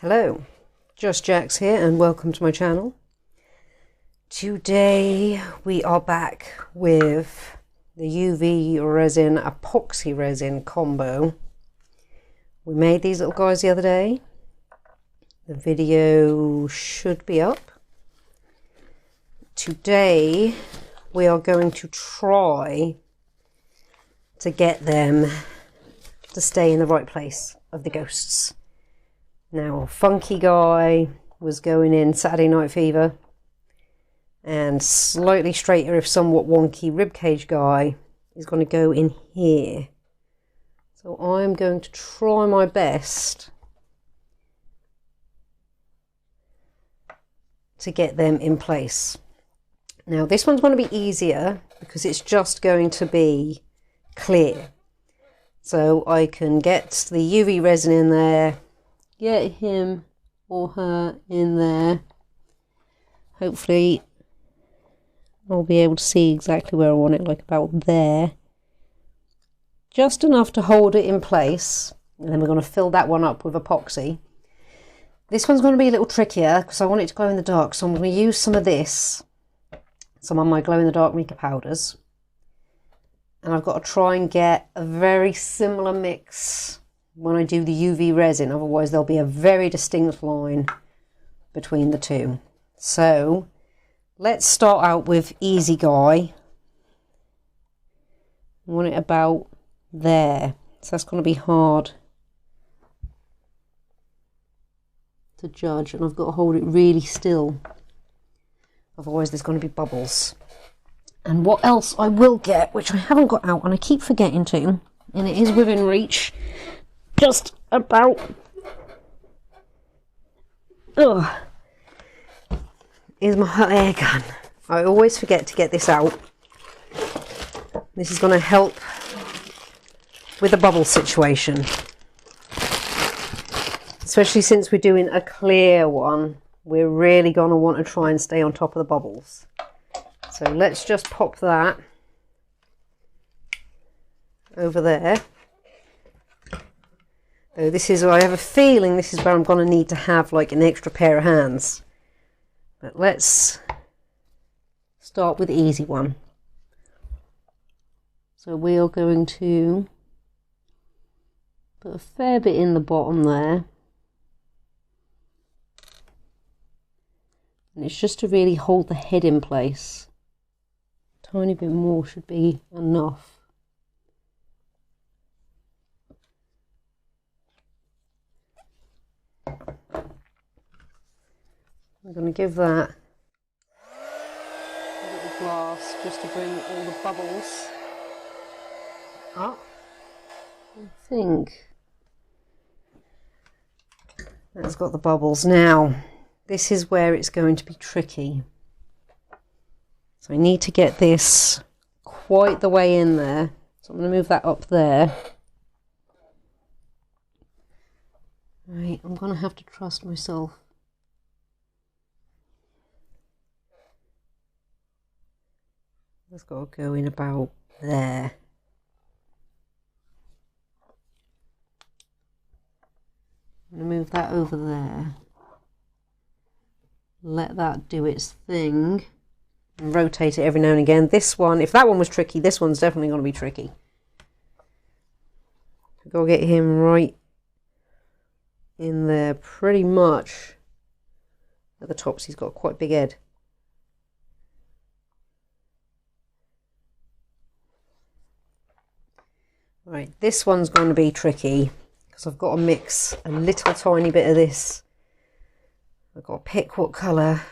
Hello, Just Jax here and welcome to my channel. Today we are back with the UV resin epoxy resin combo. We made these little guys the other day. The video should be up. Today we are going to try to get them to stay in the right place of the ghosts. Now, Funky Guy was going in Saturday Night Fever, and Slightly Straighter if somewhat wonky Ribcage Guy is going to go in here. So I'm going to try my best to get them in place. Now this one's going to be easier because it's just going to be clear. So I can get the UV resin in there, get him or her in there. Hopefully I'll be able to see exactly where I want it, like about there. Just enough to hold it in place. And then we're going to fill that one up with epoxy. This one's going to be a little trickier because I want it to glow in the dark. So I'm going to use some of this, some of my glow in the dark mica powders. And I've got to try and get a very similar mix when I do the UV resin, otherwise there'll be a very distinct line between the two. So let's start out with Easy Guy. I want it about there, so that's going to be hard to judge, and I've got to hold it really still, otherwise there's going to be bubbles. And what else I will get, which I haven't got out and I keep forgetting to, and it is within reach, just about, is my hot air gun. I always forget to get this out. This is going to help with the bubble situation. Especially since we're doing a clear one, we're really going to want to try and stay on top of the bubbles. So let's just pop that over there. So this is, I have a feeling this is where I'm going to need to have like an extra pair of hands. But let's start with the easy one. So we are going to put a fair bit in the bottom there. And it's just to really hold the head in place. A tiny bit more should be enough. I'm going to give that a little blast just to bring all the bubbles up. I think that's got the bubbles. Now, this is where it's going to be tricky. So I need to get this quite the way in there. So I'm going to move that up there. Right, I'm going to have to trust myself. It's got to go in about there. I'm going to move that over there. Let that do its thing. And rotate it every now and again. This one, if that one was tricky, this one's definitely going to be tricky. I've got to get him right in there pretty much at the top, so he's got quite a big head. Right, this one's going to be tricky because I've got to mix a little tiny bit of this. I've got to pick what colour.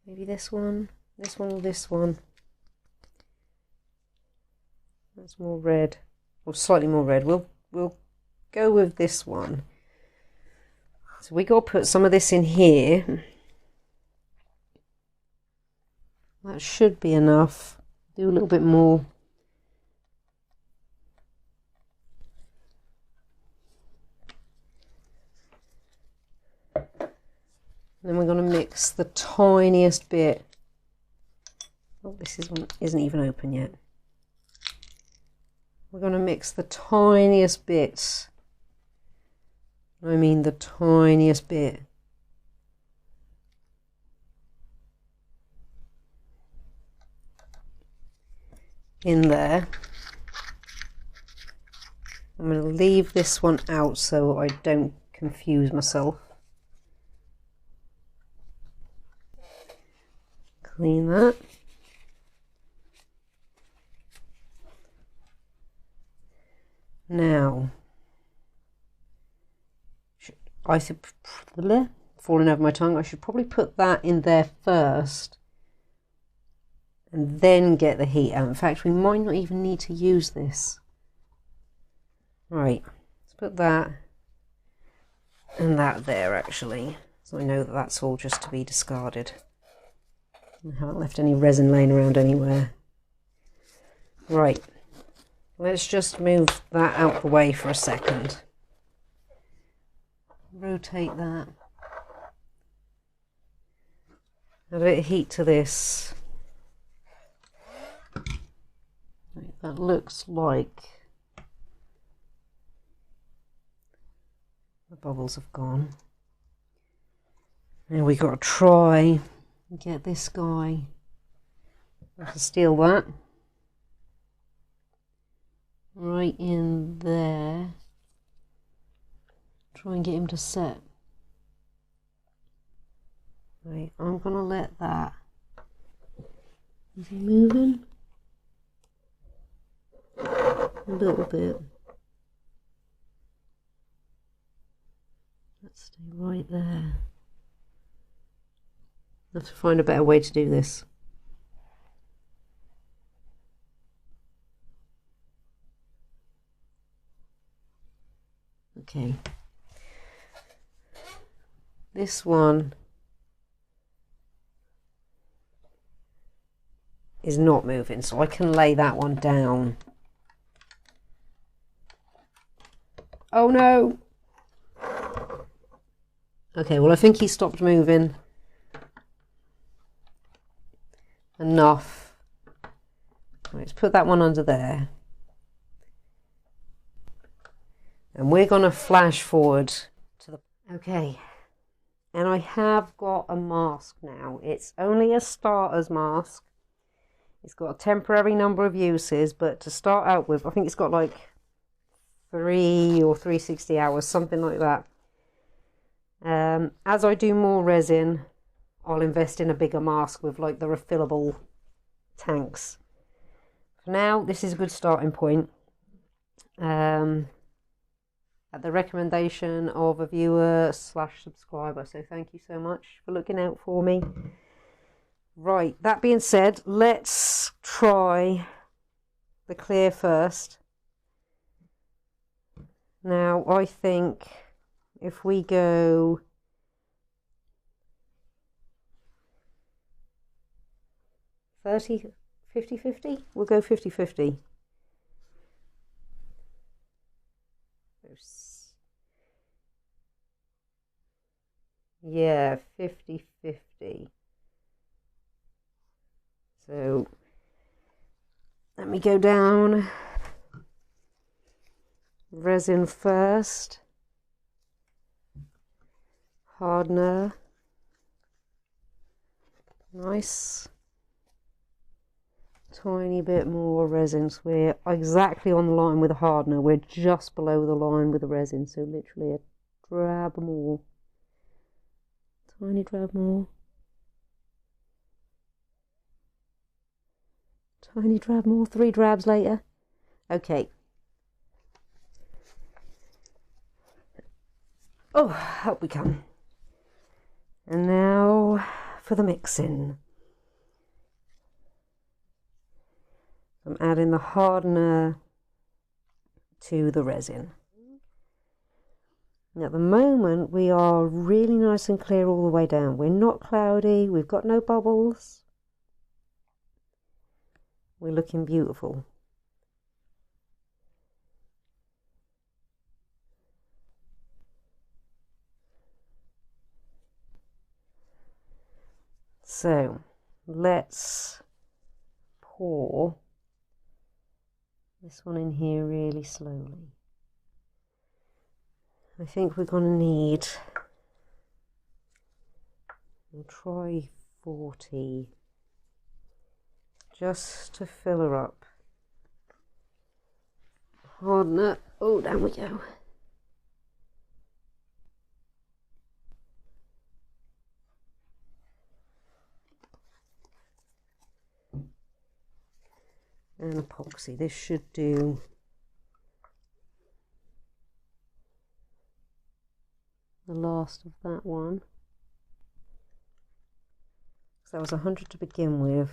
Maybe this one or this one. That's more red, or slightly more red. We'll go with this one. So we got to put some of this in here. That should be enough. Do a little bit more. Then we're going to mix the tiniest bit. Oh, this one isn't even open yet. We're going to mix the tiniest bits I mean the tiniest bit. In there. I'm going to leave this one out so I don't confuse myself. Clean that. Now, I should, falling over my tongue, I should probably put that in there first and then get the heat out. In fact, we might not even need to use this. Right, let's put that and that there actually, so I know that that's all just to be discarded. I haven't left any resin laying around anywhere. Right, let's just move that out the way for a second. Rotate that. Add a bit of heat to this. Right, that looks like the bubbles have gone. Now we got to try and get this guy. I have to steal that. Right in there. Try and get him to set. Right, I'm gonna let that. Is he moving? A little bit. Let's stay right there. I have to find a better way to do this. Okay. This one is not moving, so I can lay that one down. Oh no! Okay, well I think he stopped moving. Enough. Let's put that one under there. And we're going to flash forward to the... Okay. And I have got a mask now. It's only a starter's mask. It's got a temporary number of uses, but to start out with, I think it's got like 3 or 360 hours, something like that. As I do more resin, I'll invest in a bigger mask with like the refillable tanks. For now, this is a good starting point. At the recommendation of a viewer / subscriber, so thank you so much for looking out for me. Right, that being said, let's try the clear first. Now I think if we go 50-50, we'll go 50-50. Yeah, 50-50. So let me go down resin first, hardener, nice, tiny bit more resin. So we're exactly on the line with the hardener, we're just below the line with the resin, so literally a drab more, tiny drab more. Tiny drab more, 3 drabs later. Okay. Oh, up we come. And now for the mixing. I'm adding the hardener to the resin. At the moment, we are really nice and clear all the way down. We're not cloudy, we've got no bubbles. We're looking beautiful. So let's pour this one in here really slowly. I think we're going to need, we'll try 40 just to fill her up. Hardener, oh, down we go. And epoxy, this should do the last of that one. So that was 100 to begin with,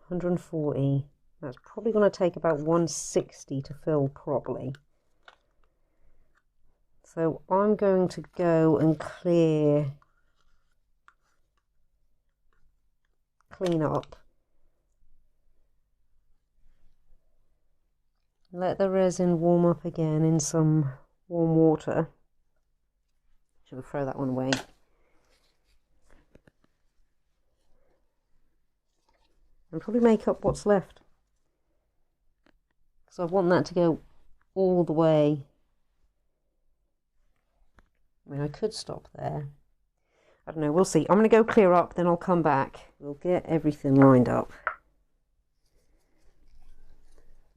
140. That's probably going to take about 160 to fill properly. So I'm going to go and clean up. Let the resin warm up again in some warm water. Should we throw that one away? And probably make up what's left. Because I want that to go all the way. I mean, I could stop there. I don't know, we'll see. I'm going to go clear up, then I'll come back. We'll get everything lined up.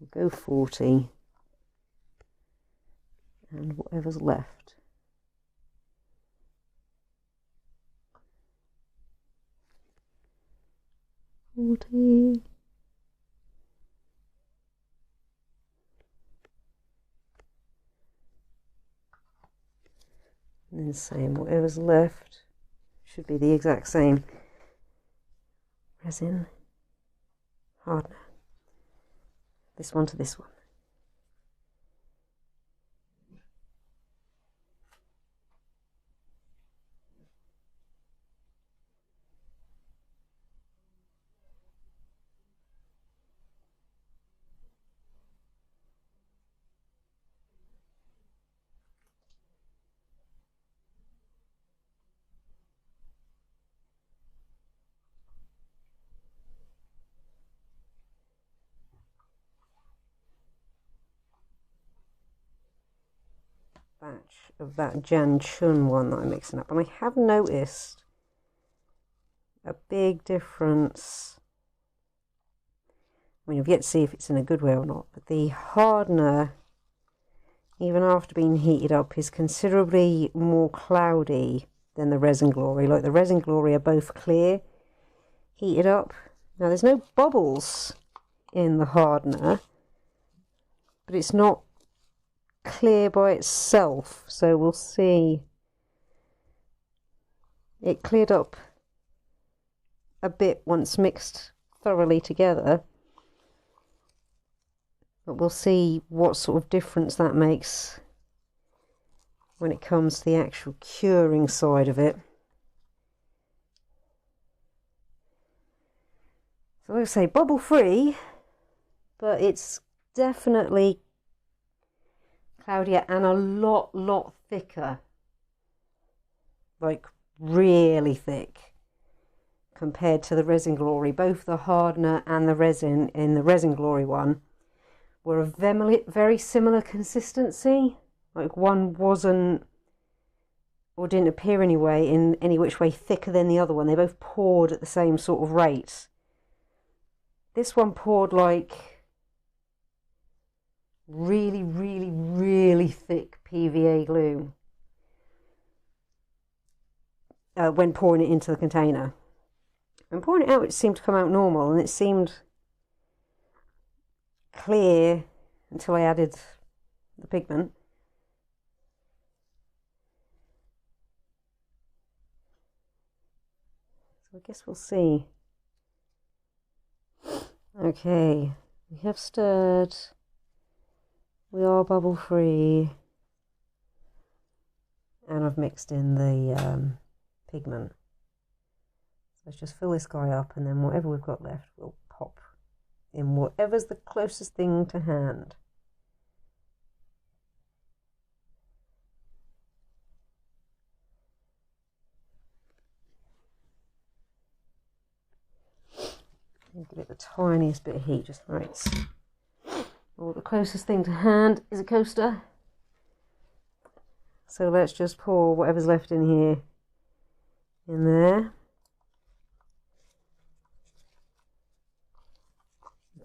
We'll go 40. And whatever's left. 40. And then same, whatever's left should be the exact same. Resin, hardener. This one to this one. Batch of that Jan Chun one that I'm mixing up, and I have noticed a big difference. I mean, I've yet to see if it's in a good way or not, but the hardener, even after being heated up, is considerably more cloudy than the Resin Glory. Like the Resin Glory are both clear, heated up. Now there's no bubbles in the hardener, but it's not clear by itself, so we'll see. It cleared up a bit once mixed thoroughly together, but we'll see what sort of difference that makes when it comes to the actual curing side of it. So like I say, bubble free, but it's definitely cloudier and a lot thicker, like really thick compared to the Resin Glory. Both the hardener and the resin in the Resin Glory one were a very similar consistency. Like one wasn't, or didn't appear anyway in any which way thicker than the other one. They both poured at the same sort of rate. This one poured like really thick PVA glue when pouring it into the container. When pouring it out, it seemed to come out normal, and it seemed clear until I added the pigment. So I guess we'll see. Okay, we have stirred. We are bubble free, and I've mixed in the pigment. So let's just fill this guy up, and then whatever we've got left we'll pop in whatever's the closest thing to hand. Give it the tiniest bit of heat, just right. Well, the closest thing to hand is a coaster. So let's just pour whatever's left in here in there.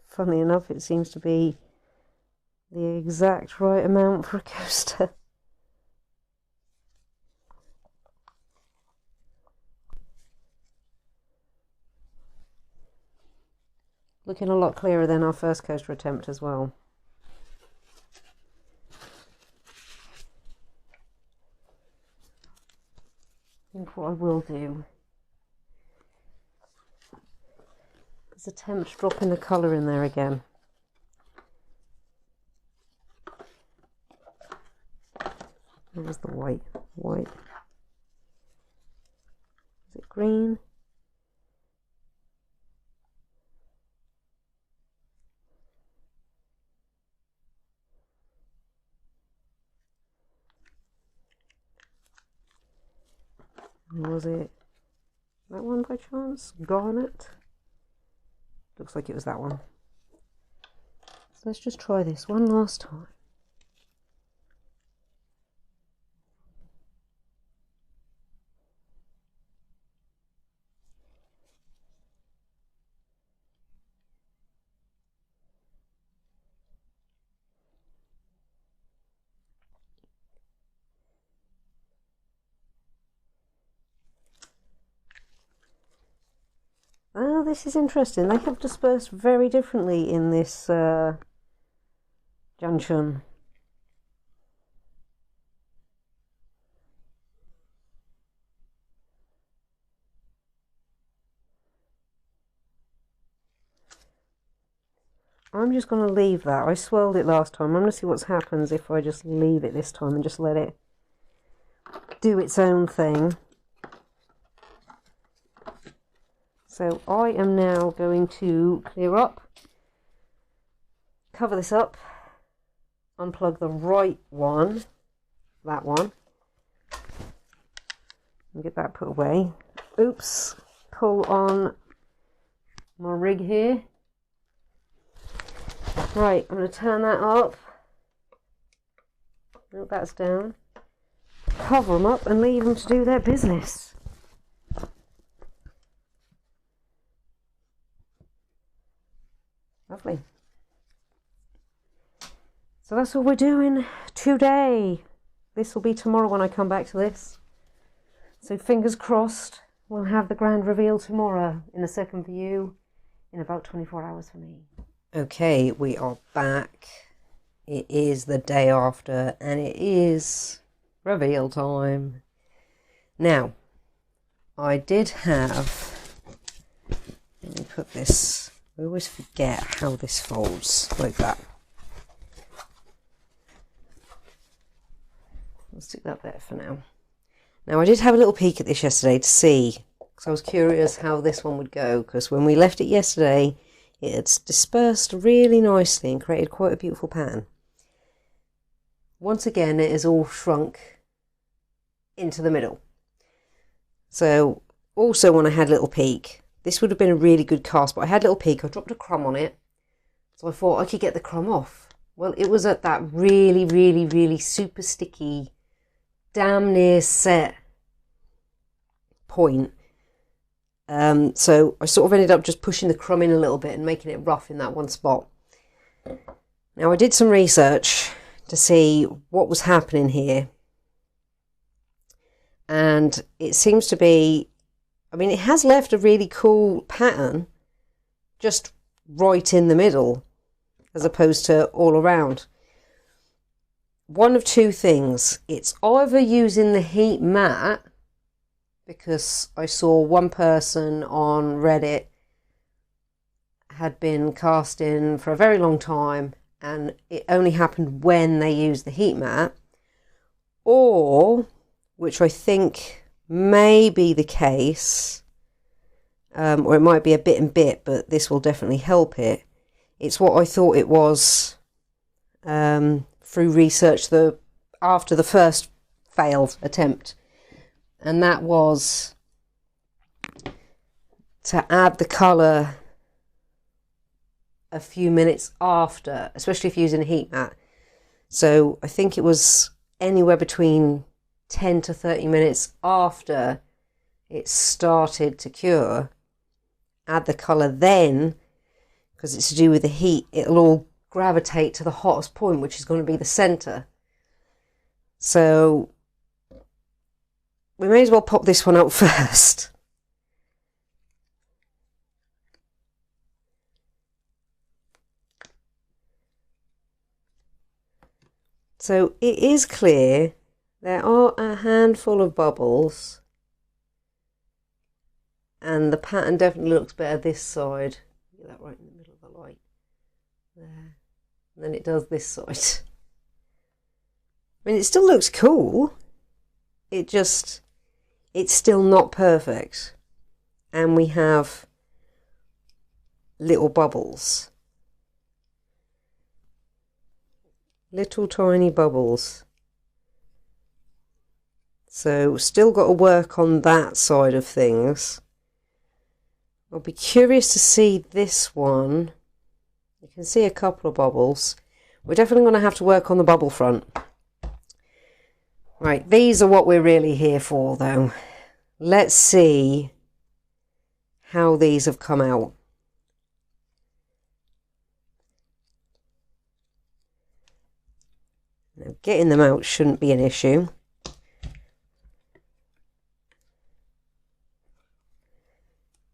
Funnily enough, it seems to be the exact right amount for a coaster. Looking a lot clearer than our first coaster attempt as well. I think what I will do is attempt dropping the colour in there again. Where's the white? White. Is it green? Was it that one by chance? Garnet? Looks like it was that one. So let's just try this one last time. Oh, this is interesting. They have dispersed very differently in this junction. I'm just going to leave that. I swirled it last time. I'm going to see what happens if I just leave it this time and just let it do its own thing. So I am now going to clear up, cover this up, unplug the right one, that one, and get that put away. Oops, pull on my rig here. Right, I'm going to turn that up. Nope, that's down. Cover them up and leave them to do their business. Lovely. So that's all we're doing today. This will be tomorrow when I come back to this. So fingers crossed we'll have the grand reveal tomorrow in a second view in about 24 hours for me. Okay, we are back. It is the day after and it is reveal time. Now, I did have, let me put this, I always forget how this folds, like that. I'll stick that there for now. Now, I did have a little peek at this yesterday to see, because I was curious how this one would go, because when we left it yesterday, it's dispersed really nicely and created quite a beautiful pattern. Once again, it is all shrunk into the middle. So, also when I had a little peek, this would have been a really good cast, but I had a little peek, I dropped a crumb on it, so I thought I could get the crumb off. Well, it was at that really, really, really super sticky, damn near set point. So I sort of ended up just pushing the crumb in a little bit and making it rough in that one spot. Now I did some research to see what was happening here. And it seems to be, I mean, it has left a really cool pattern just right in the middle as opposed to all around. One of two things. It's either using the heat mat, because I saw one person on Reddit had been casting for a very long time and it only happened when they used the heat mat, or, which I think may be the case, or it might be a bit and bit, but this will definitely help it. It's what I thought it was through research after the first failed attempt, and that was to add the colour a few minutes after, especially if you're using a heat mat. So I think it was anywhere between 10 to 30 minutes after it's started to cure, add the colour then, because it's to do with the heat, it'll all gravitate to the hottest point, which is going to be the centre. So we may as well pop this one out first. So it is clear. There are a handful of bubbles, and the pattern definitely looks better this side. Get that right in the middle of the light there, and then it does this side. I mean, it still looks cool. It's still not perfect, and we have little bubbles, little tiny bubbles. So still got to work on that side of things. I'll be curious to see this one. You can see a couple of bubbles. We're definitely going to have to work on the bubble front. Right, these are what we're really here for though. Let's see how these have come out. Now, getting them out shouldn't be an issue.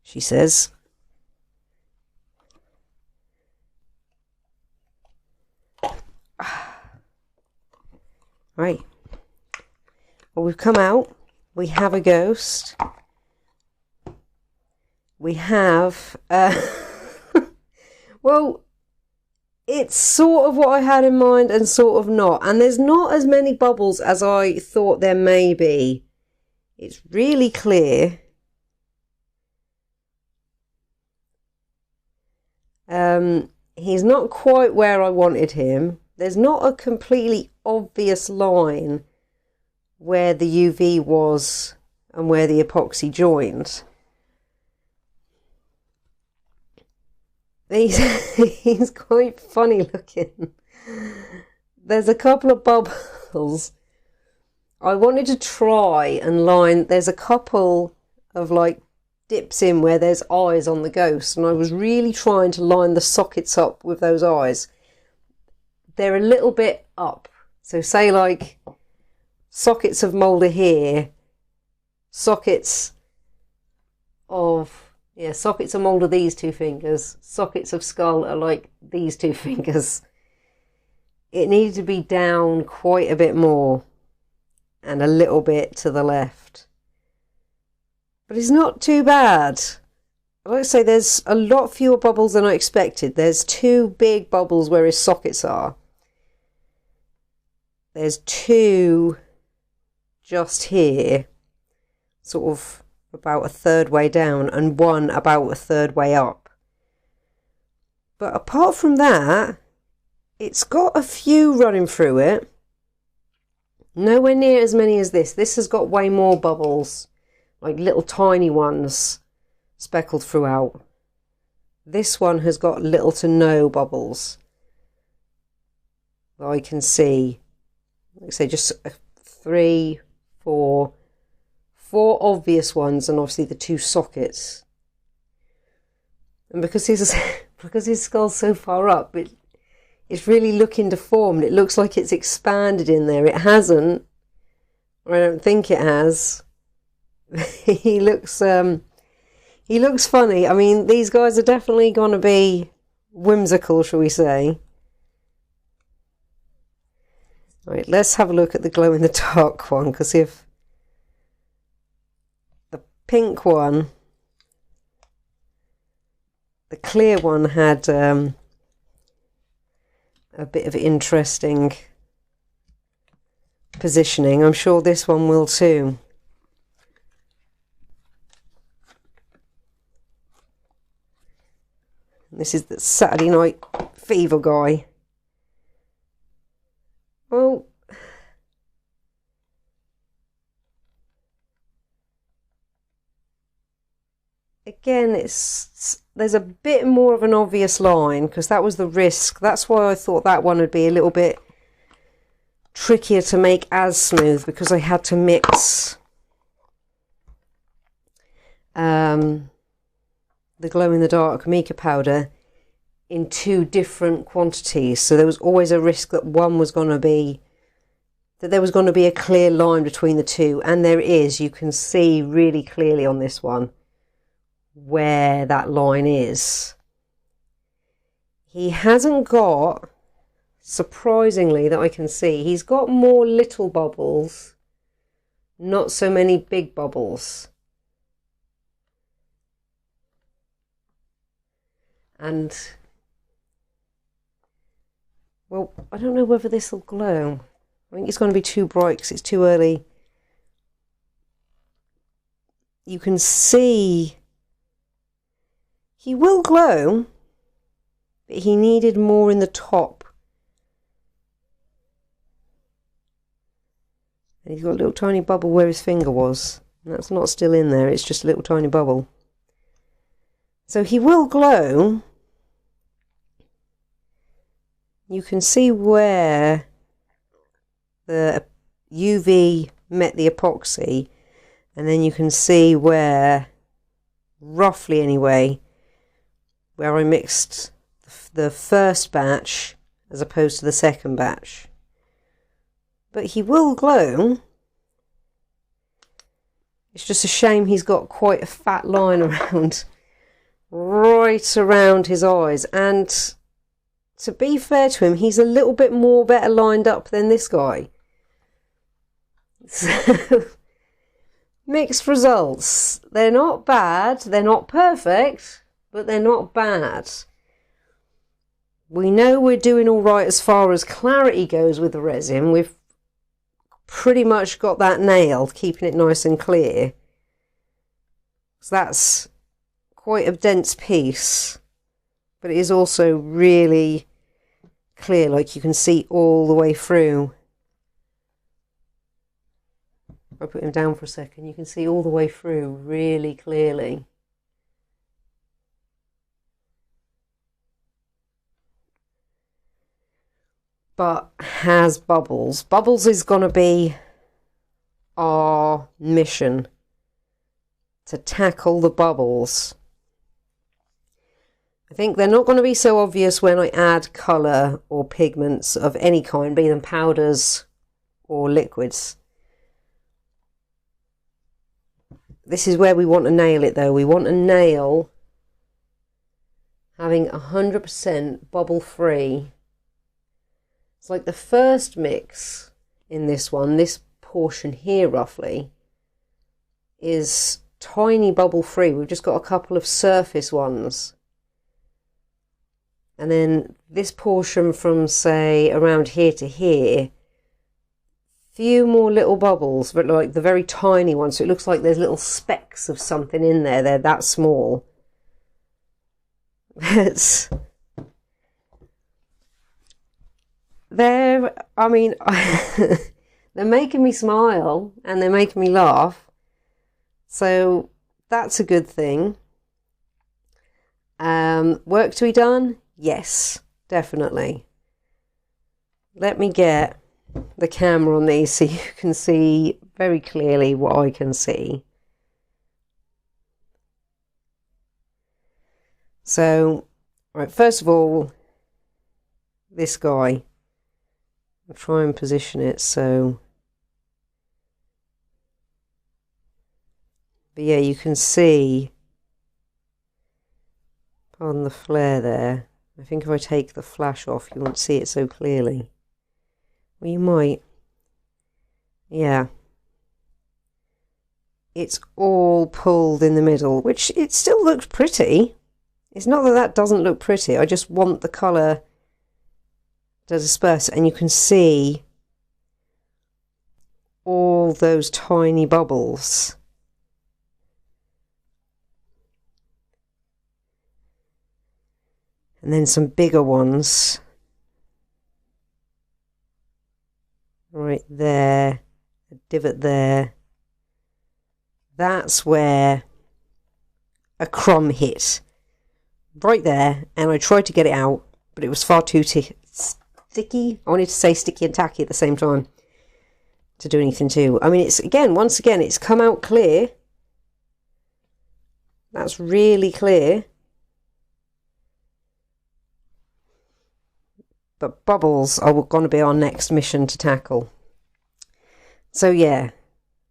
She says. Right. Well, we've come out. We have a ghost. We have... well, it's sort of what I had in mind and sort of not. And there's not as many bubbles as I thought there may be. It's really clear. He's not quite where I wanted him. There's not a completely obvious line where the UV was and where the epoxy joined. He's quite funny looking. There's a couple of bubbles. I wanted to try and line, there's a couple of like dips in where there's eyes on the ghost, and I was really trying to line the sockets up with those eyes. They're a little bit up, so say like sockets of moulder here, sockets of moulder these two fingers, sockets of skull are like these two fingers. It needed to be down quite a bit more and a little bit to the left. But it's not too bad. Like I say, there's a lot fewer bubbles than I expected. There's two big bubbles where his sockets are. There's two just here, sort of about a third way down, and one about a third way up. But apart from that, it's got a few running through it. Nowhere near as many as this. This has got way more bubbles. Like little tiny ones speckled throughout. This one has got little to no bubbles that I can see. Like I say, just four obvious ones, and obviously the two sockets. And because his skull's so far up, it's really looking deformed. It looks like it's expanded in there. It hasn't, or I don't think it has. He looks funny. I mean, these guys are definitely going to be whimsical, shall we say. Right, let's have a look at the glow in the dark one, because if the pink one, the clear one had a bit of interesting positioning, I'm sure this one will too. This is the Saturday Night Fever guy. Well, again, there's a bit more of an obvious line, because that was the risk. That's why I thought that one would be a little bit trickier to make as smooth because I had to mix the glow-in-the-dark mica powder in 2 different quantities, so there was always a risk that there was going to be a clear line between the two, and there is. You can see really clearly on this one where that line is. He hasn't got, surprisingly, that I can see, he's got more little bubbles, not so many big bubbles. And, well, I don't know whether this will glow. I think it's going to be too bright because it's too early. You can see he will glow, but he needed more in the top. And he's got a little tiny bubble where his finger was. And that's not still in there, it's just a little tiny bubble. So he will glow. You can see where the UV met the epoxy, and then you can see where, roughly anyway, where I mixed the first batch as opposed to the second batch. But he will glow. It's just a shame he's got quite a fat line around, right around his eyes. And to be fair to him, he's a little bit more better lined up than this guy. So, mixed results. They're not bad, they're not perfect, but they're not bad. We know we're doing all right as far as clarity goes with the resin. We've pretty much got that nailed, keeping it nice and clear. So that's quite a dense piece, but it is also really clear, like you can see all the way through. I'll put him down for a second. You can see all the way through really clearly. But has bubbles. Bubbles is going to be our mission, to tackle the bubbles. I think they're not going to be so obvious when I add colour or pigments of any kind, be them powders or liquids. This is where we want to nail it though. We want to nail having 100% bubble free. It's like the first mix in this one, this portion here roughly, is tiny bubble free. We've just got a couple of surface ones. And then this portion from, say, around here to here, few more little bubbles, but like the very tiny ones, so it looks like there's little specks of something in there. They're that small. I mean, they're making me smile and they're making me laugh, so that's a good thing. Work to be done? Yes, definitely. Let me get the camera on these so you can see very clearly what I can see. So, right, first of all, this guy, I'll try and position it so, but yeah, you can see, pardon the flare there, I think if I take the flash off you won't see it so clearly. Well, you might. Yeah. It's all pulled in the middle, which it still looks pretty. It's not that that doesn't look pretty. I just want the colour to disperse, and you can see all those tiny bubbles. And then some bigger ones. Right there, a divot there. That's where a crumb hit. Right there, and I tried to get it out, but it was far too sticky. I wanted to say sticky and tacky at the same time to do anything to. I mean, it's once again, it's come out clear. That's really clear. But bubbles are going to be our next mission to tackle. So yeah,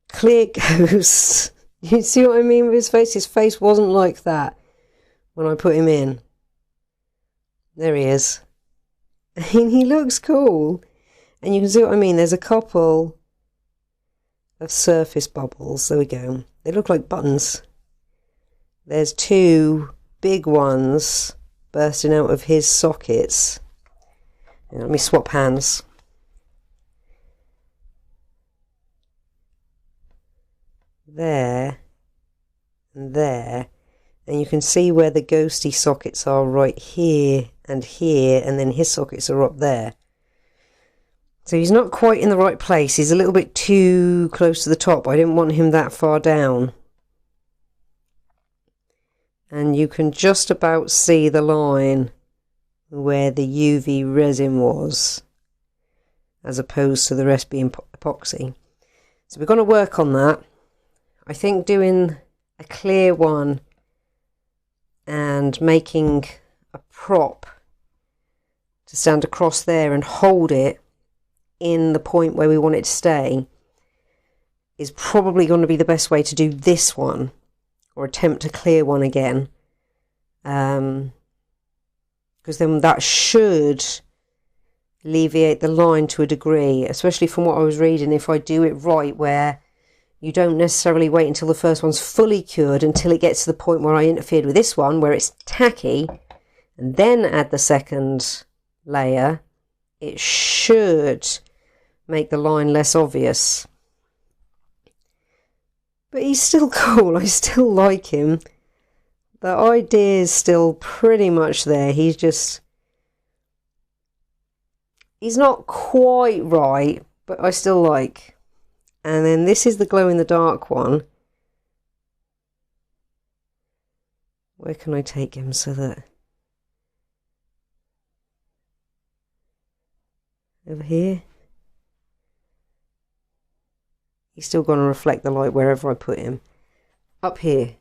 clear ghosts. You see what I mean with his face? His face wasn't like that when I put him in. There he is. I mean, he looks cool. And you can see what I mean. There's a couple of surface bubbles. There we go. They look like buttons. There's two big ones bursting out of his sockets. Let me swap hands. There and there. And you can see where the ghosty sockets are right here, and then his sockets are up there. So he's not quite in the right place. He's a little bit too close to the top. I didn't want him that far down. And you can just about see the line where the UV resin was, as opposed to the rest being epoxy. So we're going to work on that. I think doing a clear one and making a prop to stand across there and hold it in the point where we want it to stay is probably going to be the best way to do this one, or attempt a clear one again. Because then that should alleviate the line to a degree, especially from what I was reading, if I do it right, where you don't necessarily wait until the first one's fully cured until it gets to the point where I interfered with this one, where it's tacky, and then add the second layer. It should make the line less obvious. But he's still cool. I still like him. The idea is still pretty much there. He's not quite right, but I still like. And then this is the glow in the dark one. Where can I take him so that... Over here? He's still going to reflect the light wherever I put him. Up here.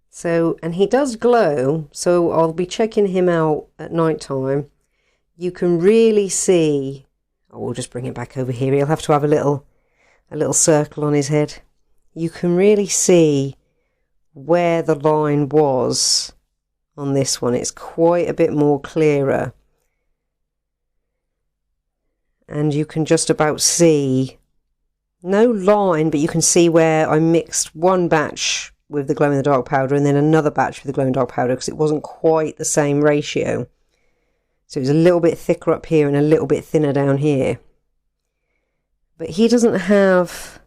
So, and he does glow, so I'll be checking him out at night time. You can really see, oh, we'll just bring it back over here. He'll have to have a little circle on his head. You can really see where the line was on this one. It's quite a bit more clearer. And you can just about see, no line, but you can see where I mixed one batch with the glow in the dark powder and then another batch with the glow in the dark powder, because it wasn't quite the same ratio. So it was a little bit thicker up here and a little bit thinner down here. But he doesn't have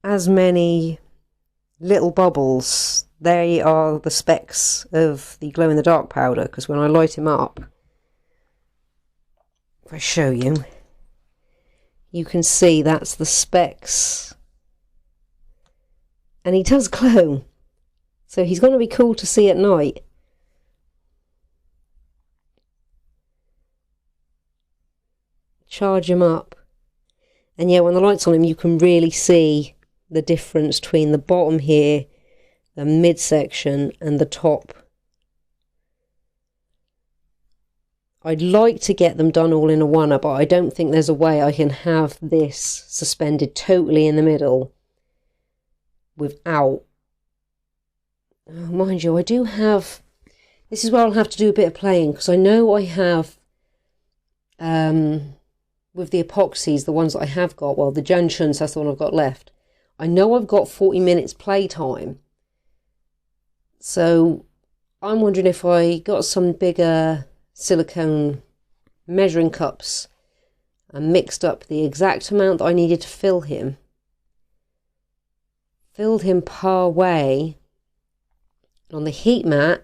as many little bubbles. They are the specks of the glow in the dark powder, because when I light him up, if I show you, you can see that's the specks. And he does glow. So he's going to be cool to see at night. Charge him up. And yeah, when the light's on him, you can really see the difference between the bottom here, the midsection, and the top. I'd like to get them done all in a one-er, but I don't think there's a way I can have this suspended totally in the middle without, oh, mind you, I do have, this is where I'll have to do a bit of playing, because I know I have with the epoxies, the ones that I have got, well, the Junshuns, that's the one I've got left, I know I've got 40 minutes play time. So I'm wondering if I got some bigger silicone measuring cups and mixed up the exact amount that I needed to fill him, filled him par way. On the heat mat,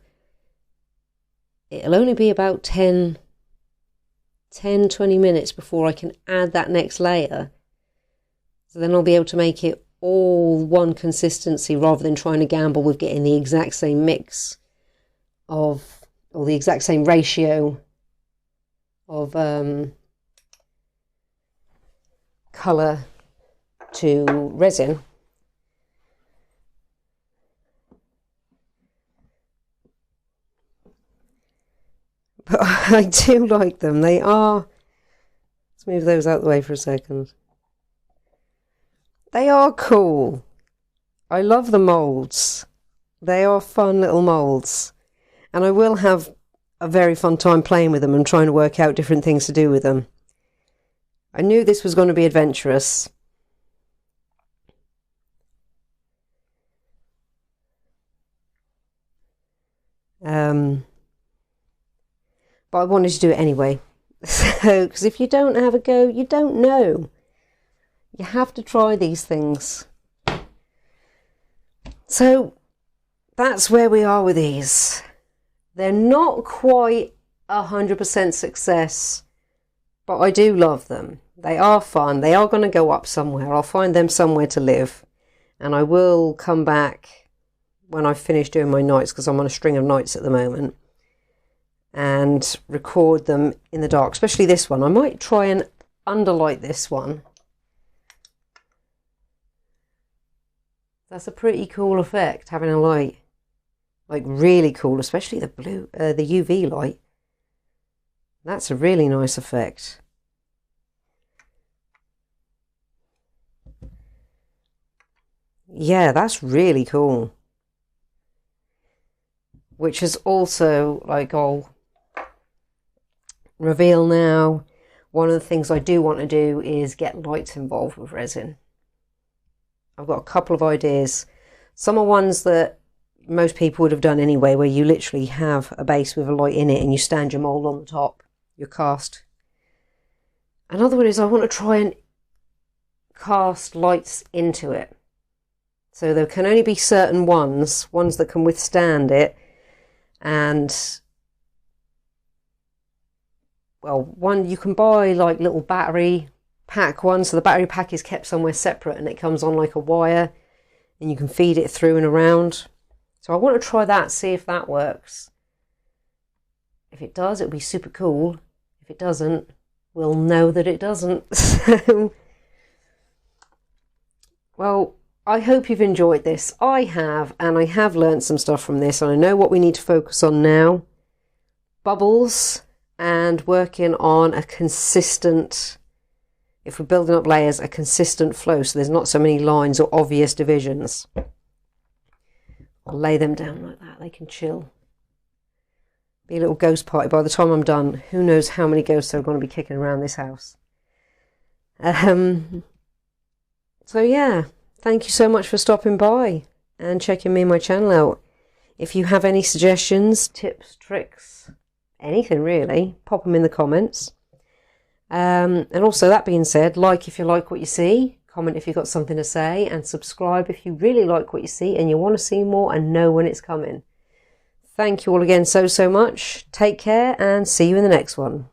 it'll only be about 10-20 minutes before I can add that next layer. So then I'll be able to make it all one consistency rather than trying to gamble with getting the exact same mix of, or the exact same ratio of colour to resin. But I do like them. They are, let's move those out of the way for a second. They are cool. I love the moulds. They are fun little moulds. And I will have a very fun time playing with them and trying to work out different things to do with them. I knew this was going to be adventurous. But I wanted to do it anyway. So, because if you don't have a go, you don't know. You have to try these things. So, that's where we are with these. They're not quite 100% success, but I do love them. They are fun. They are going to go up somewhere. I'll find them somewhere to live. And I will come back when I finish doing my nights, because I'm on a string of nights at the moment, and record them in the dark, especially this one. I might try and underlight this one. That's a pretty cool effect, having a light. Like really cool, especially the blue, the UV light. That's a really nice effect. Yeah, that's really cool. Which is also, like, I'll reveal now, one of the things I do want to do is get lights involved with resin. I've got a couple of ideas. Some are ones that most people would have done anyway, where you literally have a base with a light in it and you stand your mould on the top, your cast. Another one is I want to try and cast lights into it. So there can only be certain ones that can withstand it. And, well, one you can buy like little battery pack ones. So the battery pack is kept somewhere separate and it comes on like a wire and you can feed it through and around. So I want to try that, see if that works. If it does, it'll be super cool. If it doesn't, we'll know that it doesn't. So, well, I hope you've enjoyed this. I have, and I have learned some stuff from this, and I know what we need to focus on now. Bubbles, and working on a consistent, if we're building up layers, a consistent flow, so there's not so many lines or obvious divisions. I'll lay them down like that, they can chill. Be a little ghost party. By the time I'm done, who knows how many ghosts are going to be kicking around this house. So yeah, thank you so much for stopping by and checking me and my channel out. If you have any suggestions, tips, tricks, anything really, pop them in the comments. And also, that being said, like if you like what you see, comment if you've got something to say, and subscribe if you really like what you see and you want to see more and know when it's coming. Thank you all again so much. Take care and see you in the next one.